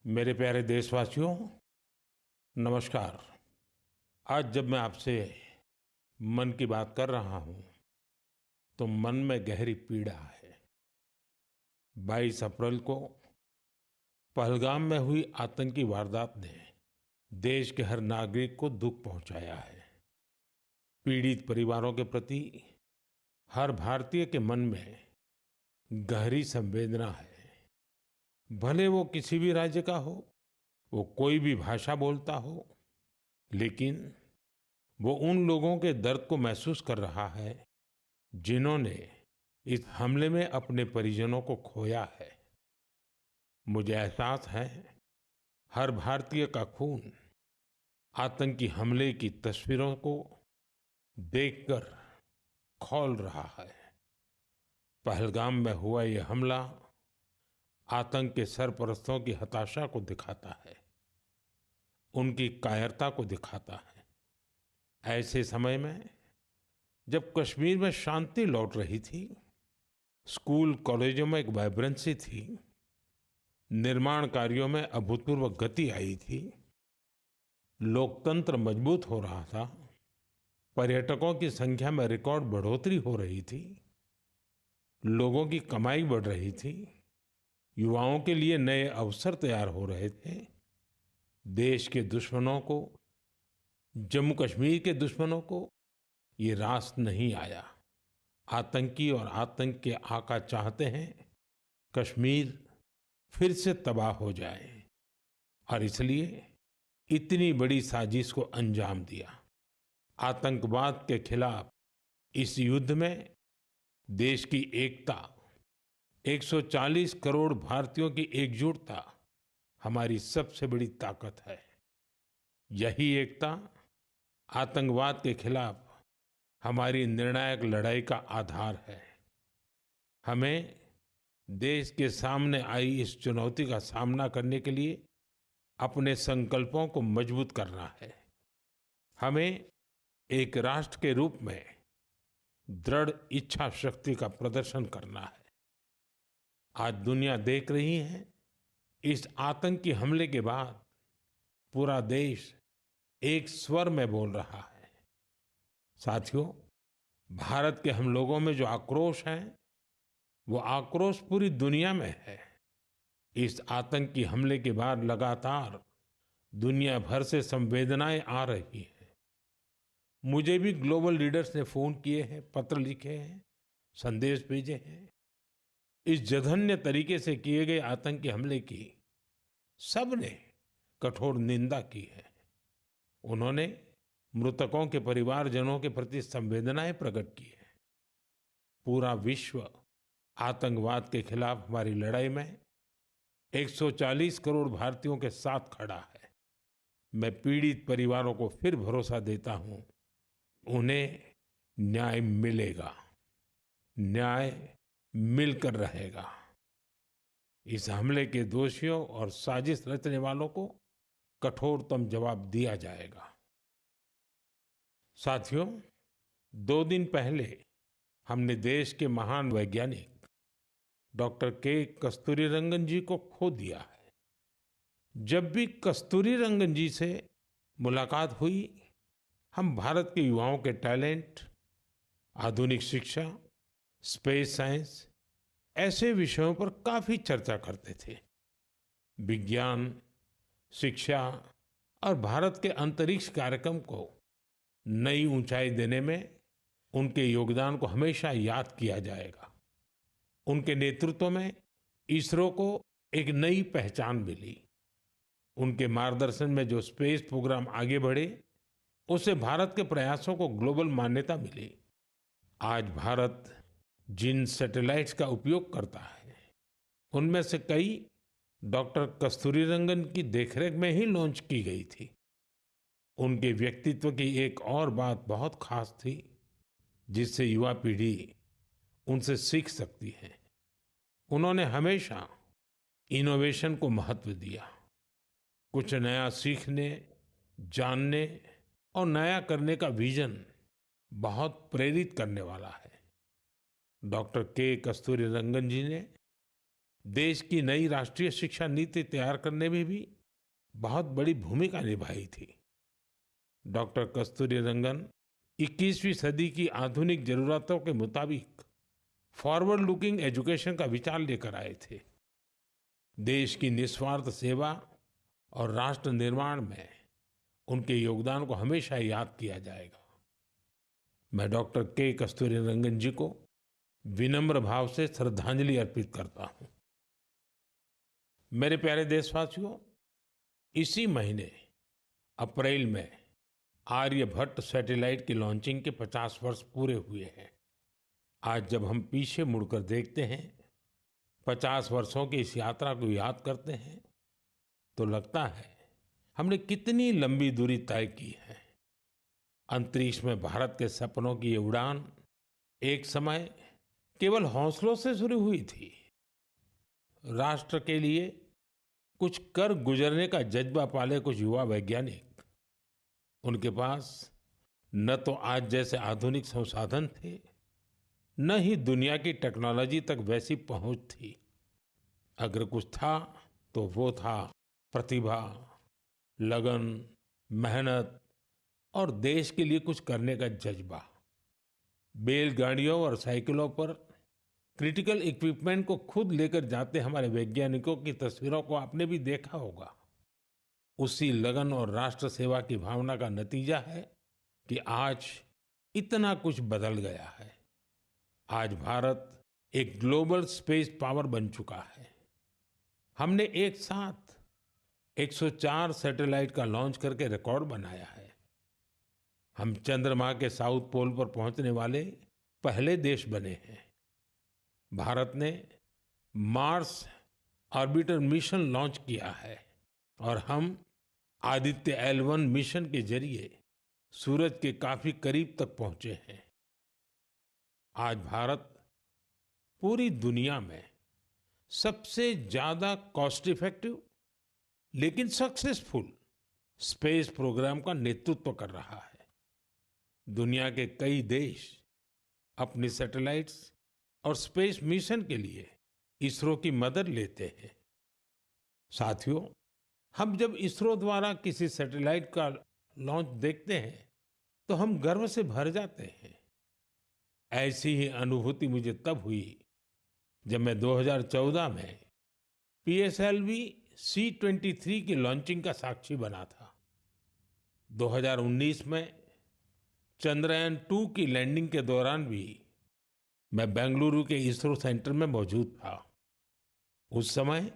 मेरे प्यारे देशवासियों, नमस्कार। आज जब मैं आपसे मन की बात कर रहा हूँ, तो मन में गहरी पीड़ा है। 22 अप्रैल को पहलगाम में हुई आतंकी वारदात ने देश के हर नागरिक को दुख पहुंचाया है। पीड़ित परिवारों के प्रति हर भारतीय के मन में गहरी संवेदना है। भले वो किसी भी राज्य का हो, वो कोई भी भाषा बोलता हो, लेकिन वो उन लोगों के दर्द को महसूस कर रहा है जिन्होंने इस हमले में अपने परिजनों को खोया है। मुझे एहसास है, हर भारतीय का खून आतंकी हमले की तस्वीरों को देखकर खौल रहा है। पहलगाम में हुआ ये हमला आतंक के सरपरस्तों की हताशा को दिखाता है, उनकी कायरता को दिखाता है। ऐसे समय में जब कश्मीर में शांति लौट रही थी, स्कूल कॉलेजों में एक वाइब्रेंसी थी, निर्माण कार्यों में अभूतपूर्व गति आई थी, लोकतंत्र मजबूत हो रहा था, पर्यटकों की संख्या में रिकॉर्ड बढ़ोतरी हो रही थी, लोगों की कमाई बढ़ रही थी, युवाओं के लिए नए अवसर तैयार हो रहे थे, देश के दुश्मनों को, जम्मू कश्मीर के दुश्मनों को ये रास नहीं आया। आतंकी और आतंक के आका चाहते हैं कश्मीर फिर से तबाह हो जाए, और इसलिए इतनी बड़ी साजिश को अंजाम दिया। आतंकवाद के खिलाफ इस युद्ध में देश की एकता, 140 करोड़ भारतीयों की एकजुटता हमारी सबसे बड़ी ताकत है। यही एकता आतंकवाद के खिलाफ हमारी निर्णायक लड़ाई का आधार है। हमें देश के सामने आई इस चुनौती का सामना करने के लिए अपने संकल्पों को मजबूत करना है। हमें एक राष्ट्र के रूप में दृढ़ इच्छा शक्ति का प्रदर्शन करना है। आज दुनिया देख रही है, इस आतंकी हमले के बाद पूरा देश एक स्वर में बोल रहा है। साथियों, भारत के हम लोगों में जो आक्रोश है, वो आक्रोश पूरी दुनिया में है। इस आतंकी हमले के बाद लगातार दुनिया भर से संवेदनाएं आ रही हैं। मुझे भी ग्लोबल लीडर्स ने फोन किए हैं, पत्र लिखे हैं, संदेश भेजे हैं। इस जघन्य तरीके से किए गए आतंकी हमले की सबने कठोर निंदा की है। उन्होंने मृतकों के परिवारजनों के प्रति संवेदनाएं प्रकट की है। पूरा विश्व आतंकवाद के खिलाफ हमारी लड़ाई में 140 करोड़ भारतीयों के साथ खड़ा है। मैं पीड़ित परिवारों को फिर भरोसा देता हूं, उन्हें न्याय मिलेगा, न्याय मिलकर रहेगा। इस हमले के दोषियों और साजिश रचने वालों को कठोरतम जवाब दिया जाएगा। साथियों, 2 दिन पहले हमने देश के महान वैज्ञानिक डॉक्टर के कस्तूरीरंगन जी को खो दिया है। जब भी कस्तूरीरंगन जी से मुलाकात हुई, हम भारत के युवाओं के टैलेंट, आधुनिक शिक्षा, स्पेस साइंस, ऐसे विषयों पर काफी चर्चा करते थे। विज्ञान, शिक्षा और भारत के अंतरिक्ष कार्यक्रम को नई ऊंचाई देने में उनके योगदान को हमेशा याद किया जाएगा। उनके नेतृत्व में इसरो को एक नई पहचान मिली। उनके मार्गदर्शन में जो स्पेस प्रोग्राम आगे बढ़े, उससे भारत के प्रयासों को ग्लोबल मान्यता मिली। आज भारत जिन सैटेलाइट्स का उपयोग करता है, उनमें से कई डॉक्टर कस्तूरीरंगन की देखरेख में ही लॉन्च की गई थी। उनके व्यक्तित्व की एक और बात बहुत खास थी, जिससे युवा पीढ़ी उनसे सीख सकती है। उन्होंने हमेशा इनोवेशन को महत्व दिया। कुछ नया सीखने, जानने और नया करने का विजन बहुत प्रेरित करने वाला है। डॉक्टर के कस्तूरीरंगन जी ने देश की नई राष्ट्रीय शिक्षा नीति तैयार करने में भी बहुत बड़ी भूमिका निभाई थी। डॉक्टर कस्तूरीरंगन 21वीं सदी की आधुनिक जरूरतों के मुताबिक फॉरवर्ड लुकिंग एजुकेशन का विचार लेकर आए थे। देश की निस्वार्थ सेवा और राष्ट्र निर्माण में उनके योगदान को हमेशा याद किया जाएगा। मैं डॉक्टर के कस्तूरीरंगन जी को विनम्र भाव से श्रद्धांजलि अर्पित करता हूं। मेरे प्यारे देशवासियों, इसी महीने अप्रैल में आर्यभट्ट सैटेलाइट की लॉन्चिंग के 50 वर्ष पूरे हुए हैं। आज जब हम पीछे मुड़कर देखते हैं, 50 वर्षों की इस यात्रा को याद करते हैं, तो लगता है हमने कितनी लंबी दूरी तय की है। अंतरिक्ष में भारत के सपनों की ये उड़ान एक समय केवल हौसलों से शुरू हुई थी। राष्ट्र के लिए कुछ कर गुजरने का जज्बा पाले कुछ युवा वैज्ञानिक, उनके पास न तो आज जैसे आधुनिक संसाधन थे, न ही दुनिया की टेक्नोलॉजी तक वैसी पहुंच थी। अगर कुछ था तो वो था प्रतिभा, लगन, मेहनत और देश के लिए कुछ करने का जज्बा। बैलगाड़ियों और साइकिलों पर क्रिटिकल इक्विपमेंट को खुद लेकर जाते हमारे वैज्ञानिकों की तस्वीरों को आपने भी देखा होगा। उसी लगन और राष्ट्र सेवा की भावना का नतीजा है कि आज इतना कुछ बदल गया है। आज भारत एक ग्लोबल स्पेस पावर बन चुका है। हमने एक साथ 104 सैटेलाइट का लॉन्च करके रिकॉर्ड बनाया है। हम चंद्रमा के साउथ पोल पर पहुंचने वाले पहले देश बने हैं। भारत ने मार्स ऑर्बिटर मिशन लॉन्च किया है और हम आदित्य L1 मिशन के जरिए सूरज के काफी करीब तक पहुंचे हैं। आज भारत पूरी दुनिया में सबसे ज्यादा कॉस्ट इफेक्टिव लेकिन सक्सेसफुल स्पेस प्रोग्राम का नेतृत्व कर रहा है। दुनिया के कई देश अपनी सैटेलाइट्स और स्पेस मिशन के लिए इसरो की मदद लेते हैं। साथियों, हम जब इसरो द्वारा किसी सैटेलाइट का लॉन्च देखते हैं तो हम गर्व से भर जाते हैं। ऐसी ही अनुभूति मुझे तब हुई जब मैं 2014 में PSLV C-23 की लॉन्चिंग का साक्षी बना था। 2019 में चंद्रयान-2 की लैंडिंग के दौरान भी मैं बेंगलुरु के इसरो सेंटर में मौजूद था। उस समय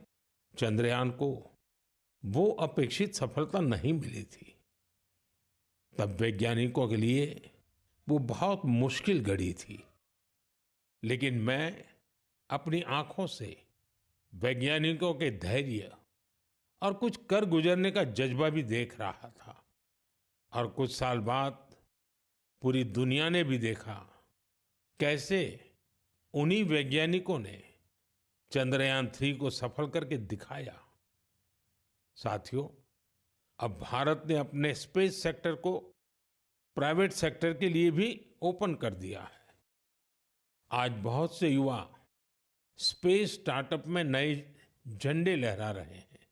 चंद्रयान को वो अपेक्षित सफलता नहीं मिली थी। तब वैज्ञानिकों के लिए वो बहुत मुश्किल घड़ी थी, लेकिन मैं अपनी आंखों से वैज्ञानिकों के धैर्य और कुछ कर गुजरने का जज्बा भी देख रहा था। और कुछ साल बाद पूरी दुनिया ने भी देखा कैसे उन्हीं वैज्ञानिकों ने चंद्रयान-3 को सफल करके दिखाया। साथियों, अब भारत ने अपने स्पेस सेक्टर को प्राइवेट सेक्टर के लिए भी ओपन कर दिया है। आज बहुत से युवा स्पेस स्टार्टअप में नए झंडे लहरा रहे हैं।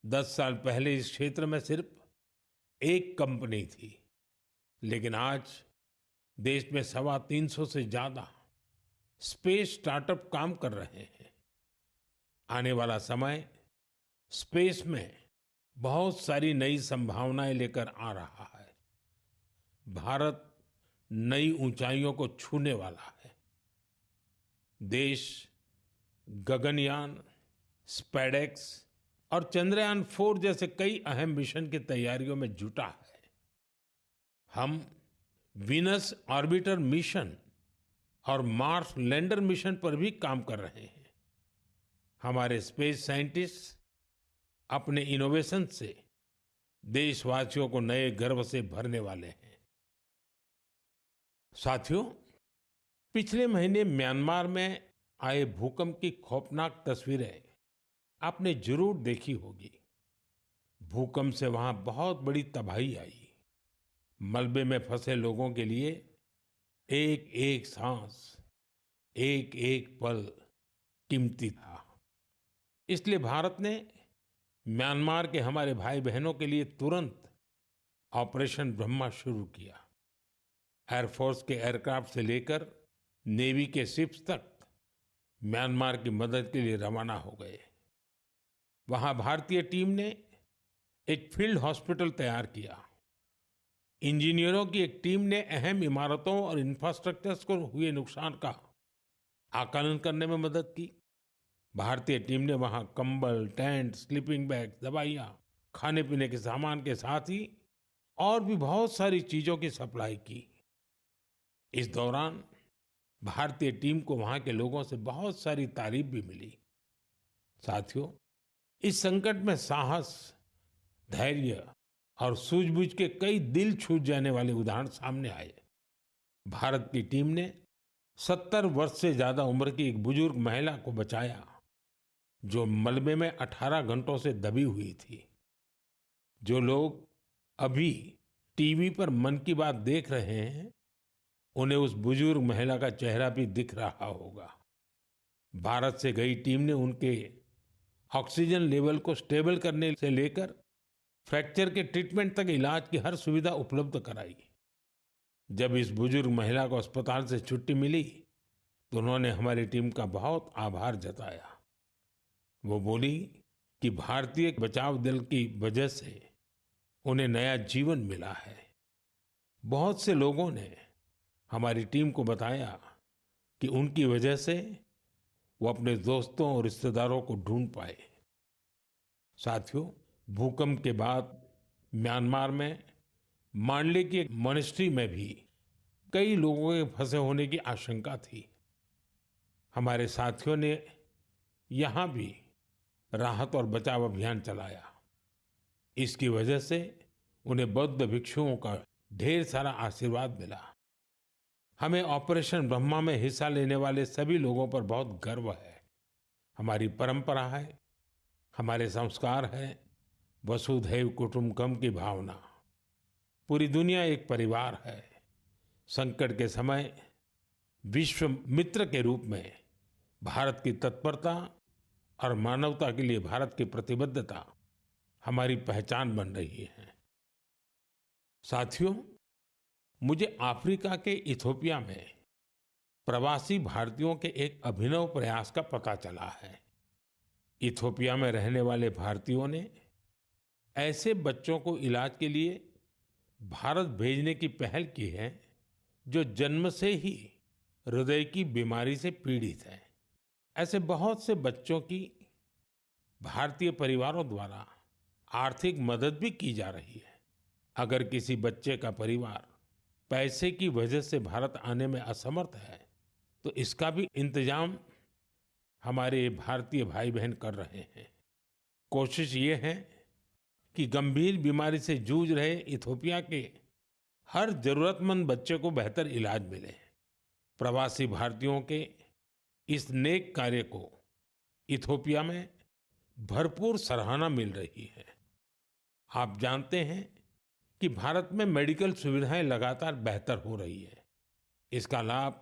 10 साल पहले इस क्षेत्र में सिर्फ एक कंपनी थी, लेकिन आज देश में 325 से ज्यादा स्पेस स्टार्टअप काम कर रहे हैं। आने वाला समय स्पेस में बहुत सारी नई संभावनाएं लेकर आ रहा है। भारत नई ऊंचाइयों को छूने वाला है। देश गगनयान, स्पेडेक्स और चंद्रयान-4 जैसे कई अहम मिशन की तैयारियों में जुटा है। हम वीनस ऑर्बिटर मिशन और मार्स लैंडर मिशन पर भी काम कर रहे हैं। हमारे स्पेस साइंटिस्ट अपने इनोवेशन से देशवासियों को नए गर्व से भरने वाले हैं। साथियों, पिछले महीने म्यांमार में आए भूकंप की खौफनाक तस्वीरें आपने जरूर देखी होगी। भूकंप से वहां बहुत बड़ी तबाही आई। मलबे में फंसे लोगों के लिए एक एक सांस, एक एक पल कीमती था। इसलिए भारत ने म्यांमार के हमारे भाई बहनों के लिए तुरंत ऑपरेशन ब्रह्मा शुरू किया। एयरफोर्स के एयरक्राफ्ट से लेकर नेवी के शिप्स तक म्यांमार की मदद के लिए रवाना हो गए। वहां भारतीय टीम ने एक फील्ड हॉस्पिटल तैयार किया। इंजीनियरों की एक टीम ने अहम इमारतों और इंफ्रास्ट्रक्चर्स को हुए नुकसान का आकलन करने में मदद की। भारतीय टीम ने वहां कंबल, टेंट, स्लीपिंग बैग, दवाइयां, खाने पीने के सामान के साथ ही और भी बहुत सारी चीजों की सप्लाई की। इस दौरान भारतीय टीम को वहां के लोगों से बहुत सारी तारीफ भी मिली। साथियों, इस संकट में साहस, धैर्य और सूझबूझ के कई दिल छू जाने वाले उदाहरण सामने आए। भारत की टीम ने 70 वर्ष से ज्यादा उम्र की एक बुजुर्ग महिला को बचाया, जो मलबे में 18 घंटों से दबी हुई थी। जो लोग अभी टीवी पर मन की बात देख रहे हैं, उन्हें उस बुजुर्ग महिला का चेहरा भी दिख रहा होगा। भारत से गई टीम ने उनके ऑक्सीजन लेवल को स्टेबल करने से लेकर फ्रैक्चर के ट्रीटमेंट तक इलाज की हर सुविधा उपलब्ध कराई। जब इस बुजुर्ग महिला को अस्पताल से छुट्टी मिली तो उन्होंने हमारी टीम का बहुत आभार जताया। वो बोली कि भारतीय बचाव दल की वजह से उन्हें नया जीवन मिला है। बहुत से लोगों ने हमारी टीम को बताया कि उनकी वजह से वो अपने दोस्तों और रिश्तेदारों को ढूंढ पाए। साथियों, भूकंप के बाद म्यांमार में मांडले की एक मॉनेस्ट्री में भी कई लोगों के फंसे होने की आशंका थी। हमारे साथियों ने यहाँ भी राहत और बचाव अभियान चलाया। इसकी वजह से उन्हें बौद्ध भिक्षुओं का ढेर सारा आशीर्वाद मिला। हमें ऑपरेशन ब्रह्मा में हिस्सा लेने वाले सभी लोगों पर बहुत गर्व है। हमारी परंपरा है, हमारे संस्कार है, वसुधैव कुटुंबकम की भावना। पूरी दुनिया एक परिवार है। संकट के समय विश्व मित्र के रूप में भारत की तत्परता और मानवता के लिए भारत की प्रतिबद्धता हमारी पहचान बन रही है। साथियों, मुझे अफ्रीका के इथियोपिया में प्रवासी भारतीयों के एक अभिनव प्रयास का पता चला है। इथियोपिया में रहने वाले भारतीयों ने ऐसे बच्चों को इलाज के लिए भारत भेजने की पहल की है जो जन्म से ही हृदय की बीमारी से पीड़ित हैं। ऐसे बहुत से बच्चों की भारतीय परिवारों द्वारा आर्थिक मदद भी की जा रही है। अगर किसी बच्चे का परिवार पैसे की वजह से भारत आने में असमर्थ है तो इसका भी इंतजाम हमारे भारतीय भाई बहन कर रहे हैं। कोशिश ये है कि गंभीर बीमारी से जूझ रहे इथियोपिया के हर जरूरतमंद बच्चे को बेहतर इलाज मिले। प्रवासी भारतीयों के इस नेक कार्य को इथियोपिया में भरपूर सराहना मिल रही है। आप जानते हैं कि भारत में मेडिकल सुविधाएं लगातार बेहतर हो रही है। इसका लाभ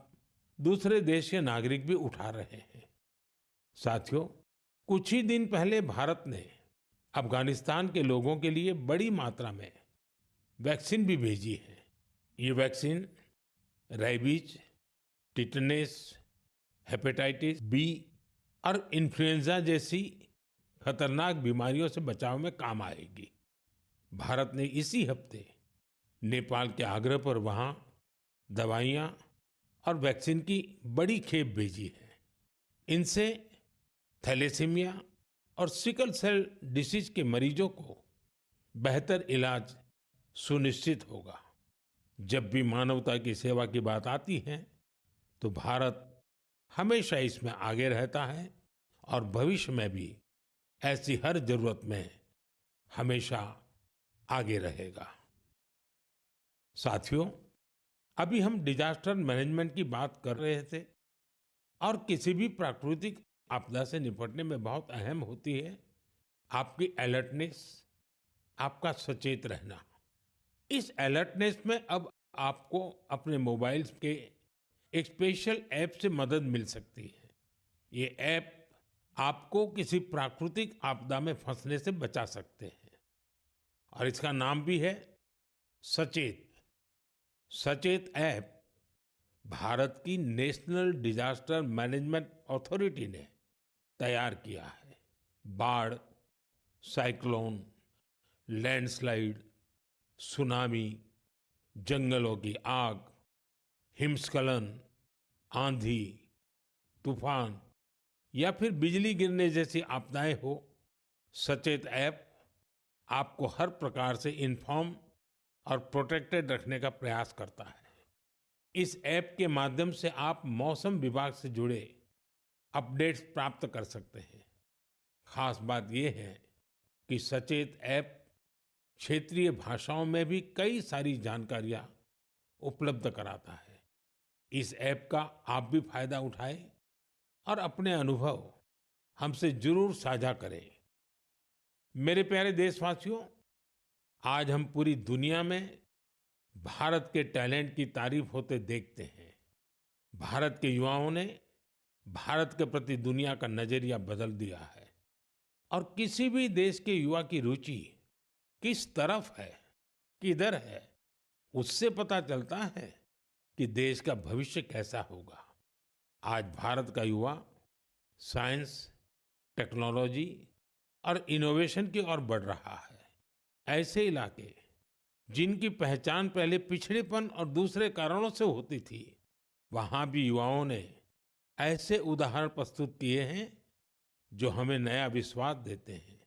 दूसरे देश के नागरिक भी उठा रहे हैं। साथियों, कुछ ही दिन पहले भारत ने अफगानिस्तान के लोगों के लिए बड़ी मात्रा में वैक्सीन भी भेजी है। ये vaccine rabies, tetanus, hepatitis B और इन्फ्लुएंजा जैसी खतरनाक बीमारियों से बचाव में काम आएगी। भारत ने इसी हफ्ते नेपाल के आग्रह पर वहां दवाइयां और वैक्सीन की बड़ी खेप भेजी है। इनसे थैलेसीमिया और सिकल सेल डिसीज के मरीजों को बेहतर इलाज सुनिश्चित होगा। जब भी मानवता की सेवा की बात आती है तो भारत हमेशा इसमें आगे रहता है और भविष्य में भी ऐसी हर जरूरत में हमेशा आगे रहेगा। साथियों, अभी हम डिजास्टर मैनेजमेंट की बात कर रहे थे और किसी भी प्राकृतिक आपदा से निपटने में बहुत अहम होती है आपकी अलर्टनेस, आपका सचेत रहना। इस अलर्टनेस में अब आपको अपने मोबाइल के एक स्पेशल ऐप से मदद मिल सकती है। ये ऐप आपको किसी प्राकृतिक आपदा में फंसने से बचा सकते हैं। और इसका नाम भी है सचेत। सचेत ऐप भारत की नेशनल डिजास्टर मैनेजमेंट अथॉरिटी ने तैयार किया है। बाढ़, साइक्लोन, लैंडस्लाइड, सुनामी, जंगलों की आग, हिमस्खलन, आंधी, तूफान या फिर बिजली गिरने जैसी आपदाएं हो, सचेत ऐप आपको हर प्रकार से इन्फॉर्म और प्रोटेक्टेड रखने का प्रयास करता है। इस ऐप के माध्यम से आप मौसम विभाग से जुड़े अपडेट्स प्राप्त कर सकते हैं। खास बात यह है कि सचेत ऐप क्षेत्रीय भाषाओं में भी कई सारी जानकारियां उपलब्ध कराता है। इस ऐप का आप भी फायदा उठाएं और अपने अनुभव हमसे जरूर साझा करें। मेरे प्यारे देशवासियों, आज हम पूरी दुनिया में भारत के टैलेंट की तारीफ होते देखते हैं। भारत के युवाओं ने भारत के प्रति दुनिया का नजरिया बदल दिया है। और किसी भी देश के युवा की रुचि किस तरफ है, किधर है, उससे पता चलता है कि देश का भविष्य कैसा होगा। आज भारत का युवा साइंस, टेक्नोलॉजी और इनोवेशन की ओर बढ़ रहा है। ऐसे इलाके जिनकी पहचान पहले पिछड़ेपन और दूसरे कारणों से होती थी, वहां भी युवाओं ने ऐसे उदाहरण प्रस्तुत किए हैं जो हमें नया विश्वास देते हैं।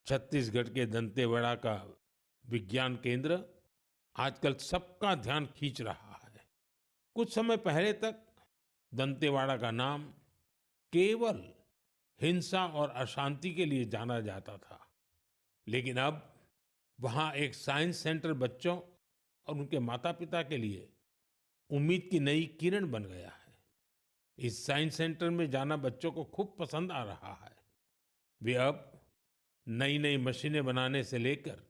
छत्तीसगढ़ के दंतेवाड़ा का विज्ञान केंद्र आजकल सबका ध्यान खींच रहा है। कुछ समय पहले तक दंतेवाड़ा का नाम केवल हिंसा और अशांति के लिए जाना जाता था, लेकिन अब वहां एक साइंस सेंटर बच्चों और उनके माता-पिता के लिए उम्मीद की नई किरण बन गया है। इस साइंस सेंटर में जाना बच्चों को खूब पसंद आ रहा है। वे अब नई नई मशीनें बनाने से लेकर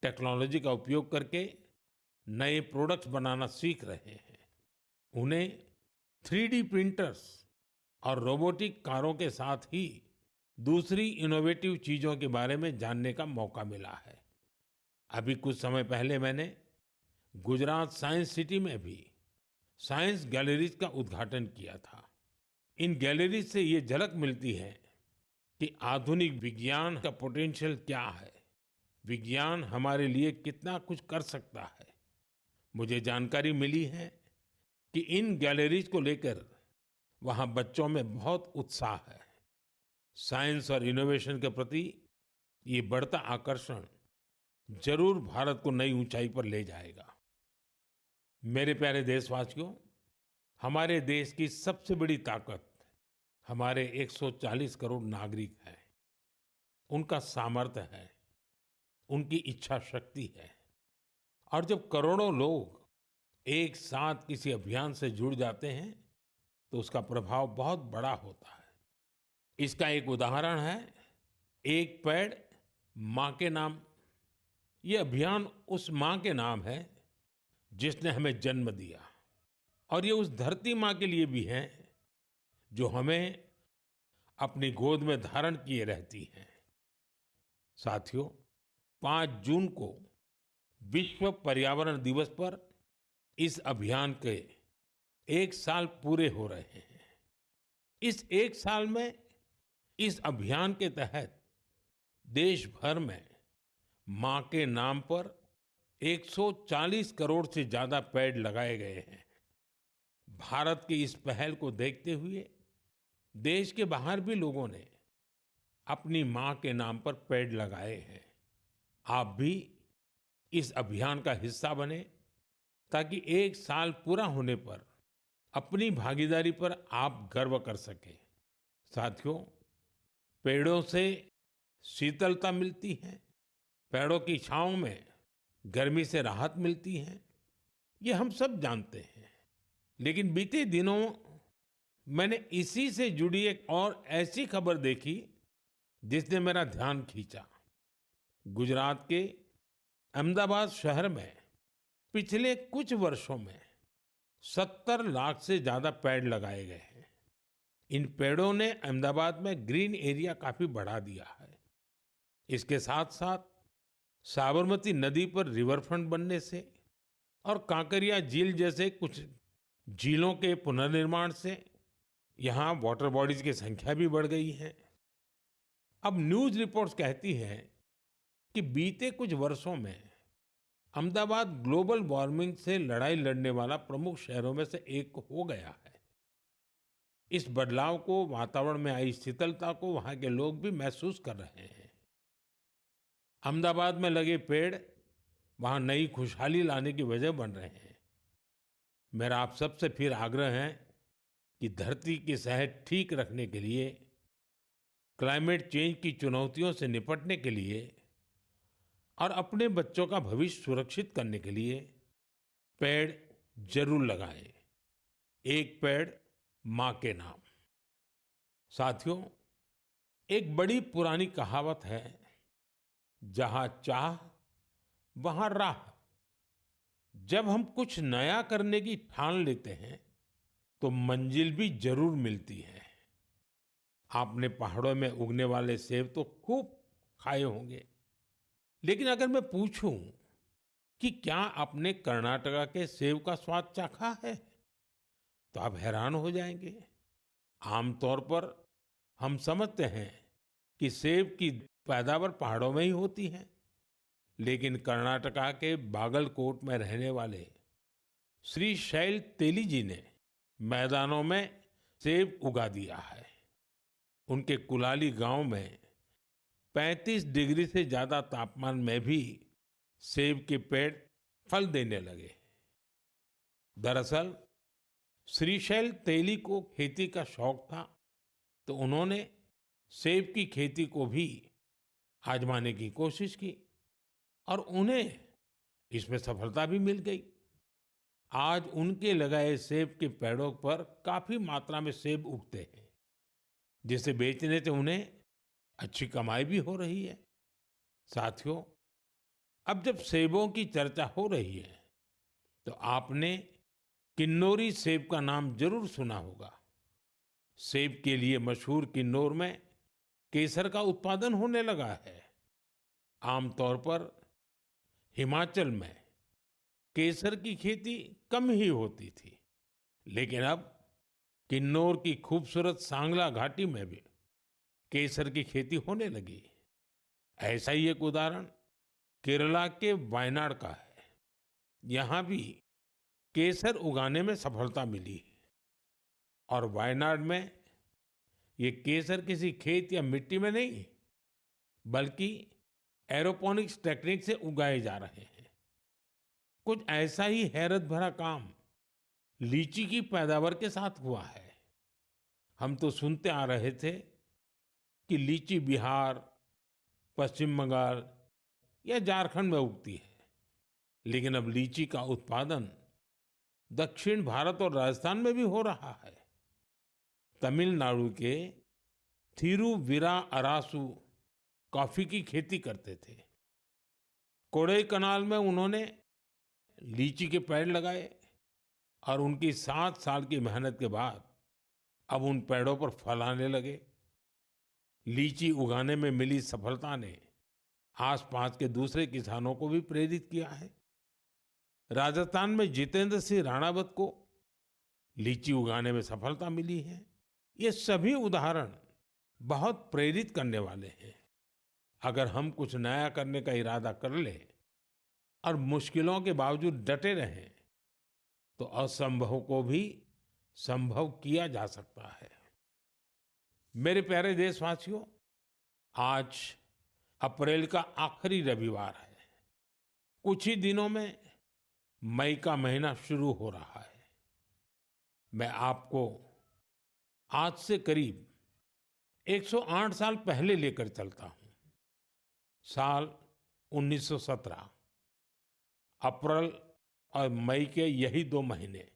टेक्नोलॉजी का उपयोग करके नए प्रोडक्ट्स बनाना सीख रहे हैं। उन्हें 3D प्रिंटर्स और रोबोटिक कारों के साथ ही दूसरी इनोवेटिव चीजों के बारे में जानने का मौका मिला है। अभी कुछ समय पहले मैंने गुजरात साइंस सिटी में भी साइंस गैलरीज का उद्घाटन किया था। इन गैलरीज से ये झलक मिलती है कि आधुनिक विज्ञान का पोटेंशियल क्या है, विज्ञान हमारे लिए कितना कुछ कर सकता है। मुझे जानकारी मिली है कि इन गैलरीज को लेकर वहां बच्चों में बहुत उत्साह है। साइंस और इनोवेशन के प्रति ये बढ़ता आकर्षण जरूर भारत को नई ऊंचाई पर ले जाएगा। मेरे प्यारे देशवासियों, हमारे देश की सबसे बड़ी ताकत हमारे 140 करोड़ नागरिक हैं। उनका सामर्थ्य है, उनकी इच्छा शक्ति है। और जब करोड़ों लोग एक साथ किसी अभियान से जुड़ जाते हैं तो उसका प्रभाव बहुत बड़ा होता है। इसका एक उदाहरण है एक पेड़ मां के नाम। ये अभियान उस मां के नाम है जिसने हमें जन्म दिया, और ये उस धरती मां के लिए भी है जो हमें अपनी गोद में धारण किए रहती है। साथियों, 5 जून को विश्व पर्यावरण दिवस पर इस अभियान के 1 साल पूरे हो रहे हैं। इस 1 साल में इस अभियान के तहत देश भर में मां के नाम पर 140 करोड़ से ज्यादा पेड़ लगाए गए हैं। भारत की इस पहल को देखते हुए देश के बाहर भी लोगों ने अपनी मां के नाम पर पेड़ लगाए हैं। आप भी इस अभियान का हिस्सा बने ताकि 1 साल पूरा होने पर अपनी भागीदारी पर आप गर्व कर सकें। साथियों, पेड़ों से शीतलता मिलती है, पेड़ों की छांव में गर्मी से राहत मिलती है, ये हम सब जानते हैं। लेकिन बीते दिनों मैंने इसी से जुड़ी एक और ऐसी खबर देखी जिसने मेरा ध्यान खींचा। गुजरात के अहमदाबाद शहर में पिछले कुछ वर्षों में 70 लाख से ज्यादा पेड़ लगाए गए हैं। इन पेड़ों ने अहमदाबाद में ग्रीन एरिया काफी बढ़ा दिया है। इसके साथ साथ साबरमती नदी पर रिवरफ्रंट बनने से और कांकरिया झील जैसे कुछ झीलों के पुनर्निर्माण से यहाँ वाटर बॉडीज की संख्या भी बढ़ गई है। अब न्यूज़ रिपोर्ट्स कहती हैं कि बीते कुछ वर्षों में अहमदाबाद ग्लोबल वार्मिंग से लड़ाई लड़ने वाला प्रमुख शहरों में से एक हो गया है। इस बदलाव को, वातावरण में आई शीतलता को वहाँ के लोग भी महसूस कर रहे हैं। अहमदाबाद में लगे पेड़ वहाँ नई खुशहाली लाने की वजह बन रहे हैं। मेरा आप सबसे फिर आग्रह है कि धरती की सेहत ठीक रखने के लिए, क्लाइमेट चेंज की चुनौतियों से निपटने के लिए और अपने बच्चों का भविष्य सुरक्षित करने के लिए पेड़ जरूर लगाएं। एक पेड़ मां के नाम। साथियों, एक बड़ी पुरानी कहावत है, जहां चाह वहां राह। जब हम कुछ नया करने की ठान लेते हैं तो मंजिल भी जरूर मिलती है। आपने पहाड़ों में उगने वाले सेब तो खूब खाए होंगे, लेकिन अगर मैं पूछूं कि क्या आपने कर्नाटका के सेब का स्वाद चाखा है, तो आप हैरान हो जाएंगे। आमतौर पर हम समझते हैं कि सेब की पैदावार पहाड़ों में ही होती है, लेकिन कर्नाटका के बागलकोट में रहने वाले श्री शैल तेली जी ने मैदानों में सेब उगा दिया है। उनके कुलाली गांव में 35 डिग्री से ज्यादा तापमान में भी सेब के पेड़ फल देने लगे। दरअसल श्रीशैल तेली को खेती का शौक था, तो उन्होंने सेब की खेती को भी आजमाने की कोशिश की और उन्हें इसमें सफलता भी मिल गई। आज उनके लगाए सेब के पेड़ों पर काफी मात्रा में सेब उगते हैं, जिसे बेचने से उन्हें अच्छी कमाई भी हो रही है। साथियों, अब जब सेबों की चर्चा हो रही है, तो आपने किन्नौरी सेब का नाम जरूर सुना होगा। सेब के लिए मशहूर किन्नौर में केसर का उत्पादन होने लगा है। आमतौर पर हिमाचल में केसर की खेती कम ही होती थी, लेकिन अब किन्नौर की खूबसूरत सांगला घाटी में भी केसर की खेती होने लगी। ऐसा ही एक उदाहरण केरला के वायनाड का है। यहाँ भी केसर उगाने में सफलता मिली और वायनाड में ये केसर किसी खेत या मिट्टी में नहीं, बल्कि एरोपोनिक्स टेक्निक से उगाए जा रहे हैं। कुछ ऐसा ही हैरत भरा काम लीची की पैदावार के साथ हुआ है। हम तो सुनते आ रहे थे कि लीची बिहार, पश्चिम बंगाल या झारखंड में उगती है, लेकिन अब लीची का उत्पादन दक्षिण भारत और राजस्थान में भी हो रहा है। तमिलनाडु के थिरुविरा अरासू कॉफी की खेती करते थे। कोडाईकनाल में उन्होंने लीची के पेड़ लगाए और उनकी 7 साल की मेहनत के बाद अब उन पेड़ों पर फल आने लगे। लीची उगाने में मिली सफलता ने आसपास के दूसरे किसानों को भी प्रेरित किया है। राजस्थान में जितेंद्र सिंह राणावत को लीची उगाने में सफलता मिली है। ये सभी उदाहरण बहुत प्रेरित करने वाले हैं। अगर हम कुछ नया करने का इरादा कर लें और मुश्किलों के बावजूद डटे रहें, तो असंभव को भी संभव किया जा सकता है। मेरे प्यारे देशवासियों, आज अप्रैल का आखिरी रविवार है। कुछ ही दिनों में मई का महीना शुरू हो रहा है। मैं आपको आज से करीब 108 साल पहले लेकर चलता हूं। साल 1917। अप्रैल और मई के यही 2 महीने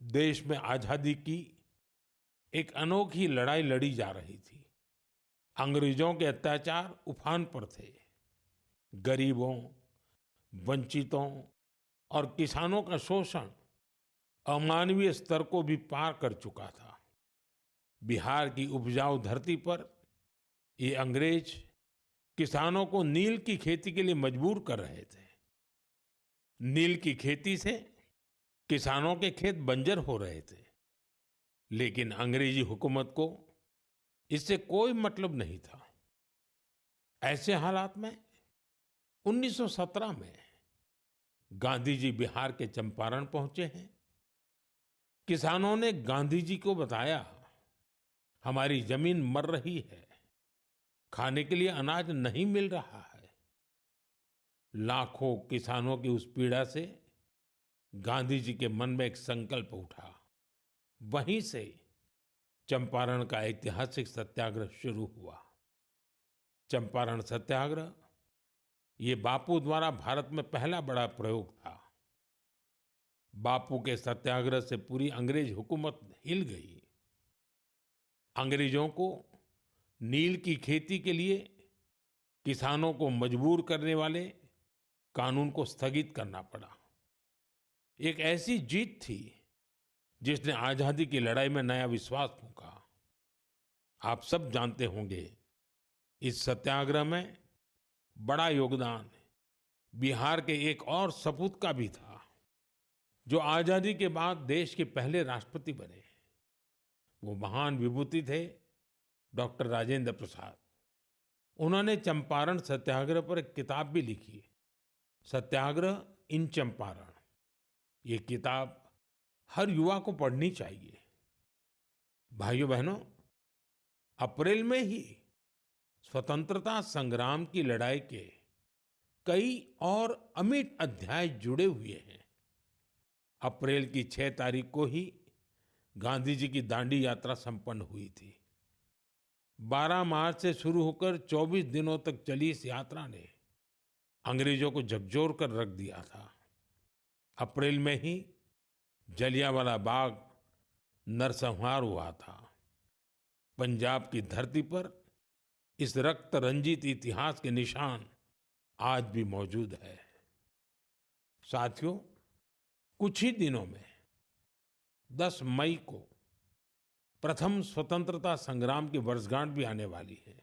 देश में आजादी की एक अनोखी लड़ाई लड़ी जा रही थी। अंग्रेजों के अत्याचार उफान पर थे। गरीबों, वंचितों और किसानों का शोषण अमानवीय स्तर को भी पार कर चुका था। बिहार की उपजाऊ धरती पर ये अंग्रेज किसानों को नील की खेती के लिए मजबूर कर रहे थे। नील की खेती से किसानों के खेत बंजर हो रहे थे, लेकिन अंग्रेजी हुकूमत को इससे कोई मतलब नहीं था। ऐसे हालात में 1917 में गांधी जी बिहार के चंपारण पहुंचे हैं। किसानों ने गांधी जी को बताया, हमारी जमीन मर रही है, खाने के लिए अनाज नहीं मिल रहा है। लाखों किसानों की उस पीड़ा से गांधी जी के मन में एक संकल्प उठा। वहीं से चंपारण का ऐतिहासिक सत्याग्रह शुरू हुआ। चंपारण सत्याग्रह ये बापू द्वारा भारत में पहला बड़ा प्रयोग था। बापू के सत्याग्रह से पूरी अंग्रेज हुकूमत हिल गई। अंग्रेजों को नील की खेती के लिए किसानों को मजबूर करने वाले कानून को स्थगित करना पड़ा। एक ऐसी जीत थी जिसने आजादी की लड़ाई में नया विश्वास फूंका। आप सब जानते होंगे, इस सत्याग्रह में बड़ा योगदान बिहार के एक और सपूत का भी था, जो आजादी के बाद देश के पहले राष्ट्रपति बने। वो महान विभूति थे डॉक्टर राजेंद्र प्रसाद। उन्होंने चंपारण सत्याग्रह पर एक किताब भी लिखी, सत्याग्रह इन चंपारण। ये किताब हर युवा को पढ़नी चाहिए। भाइयों बहनों, अप्रैल में ही स्वतंत्रता संग्राम की लड़ाई के कई और अमिट अध्याय जुड़े हुए हैं। अप्रैल की 6 तारीख को ही गांधी जी की दांडी यात्रा संपन्न हुई थी। 12 मार्च से शुरू होकर 24 दिनों तक चली इस यात्रा ने अंग्रेजों को झकझोर कर रख दिया था। अप्रैल में ही जलियांवाला बाग नरसंहार हुआ था। पंजाब की धरती पर इस रक्त रंजित इतिहास के निशान आज भी मौजूद है। साथियों, कुछ ही दिनों में 10 मई को प्रथम स्वतंत्रता संग्राम की वर्षगांठ भी आने वाली है।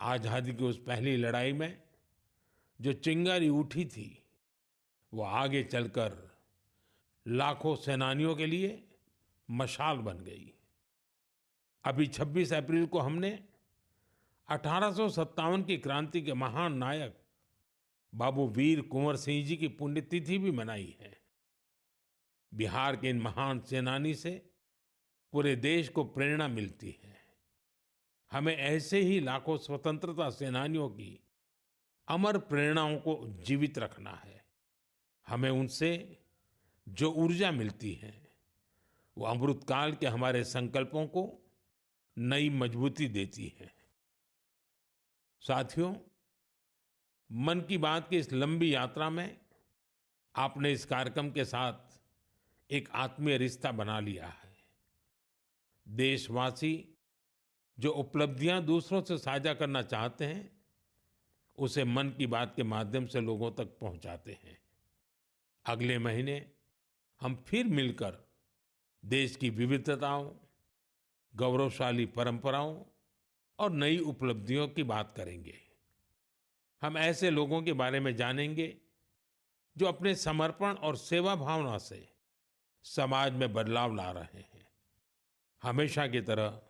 आजादी की उस पहली लड़ाई में जो चिंगारी उठी थी, वो आगे चलकर लाखों सेनानियों के लिए मशाल बन गई। अभी 26 अप्रैल को हमने 1857 की क्रांति के महान नायक बाबू वीर कुंवर सिंह जी की पुण्यतिथि भी मनाई है। बिहार के इन महान सेनानी से पूरे देश को प्रेरणा मिलती है। हमें ऐसे ही लाखों स्वतंत्रता सेनानियों की अमर प्रेरणाओं को जीवित रखना है। हमें उनसे जो ऊर्जा मिलती है, वो अमृतकाल के हमारे संकल्पों को नई मजबूती देती है। साथियों, मन की बात की इस लंबी यात्रा में आपने इस कार्यक्रम के साथ एक आत्मीय रिश्ता बना लिया है। देशवासी जो उपलब्धियां दूसरों से साझा करना चाहते हैं, उसे मन की बात के माध्यम से लोगों तक पहुंचाते हैं। अगले महीने हम फिर मिलकर देश की विविधताओं, गौरवशाली परंपराओं और नई उपलब्धियों की बात करेंगे। हम ऐसे लोगों के बारे में जानेंगे जो अपने समर्पण और सेवा भावना से समाज में बदलाव ला रहे हैं। हमेशा की तरह